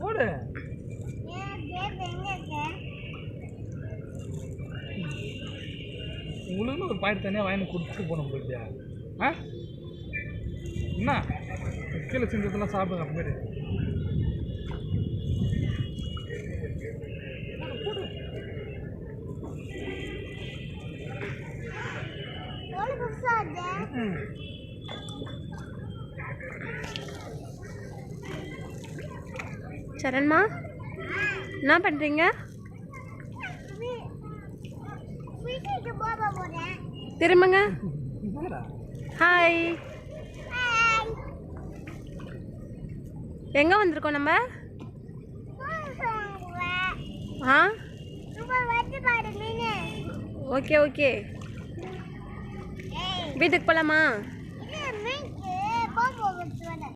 போடு. உங்களுக்கு ஒரு பாயிண்ட் தனியாக வாங்கி கொடுத்துட்டு போகணும் போயிட்டியா? ஆ என்ன கீழே செஞ்சதெல்லாம் சாப்பிடுங்க அப்புறமேட்டு. சரண்மா என்ன பண்ணுறீங்க? திரும்புங்க. ஹாய். எங்கே வந்திருக்கோம் நம்ம? ஆ ஓகே ஓகே. வீட்டுக்கு போகலாமா?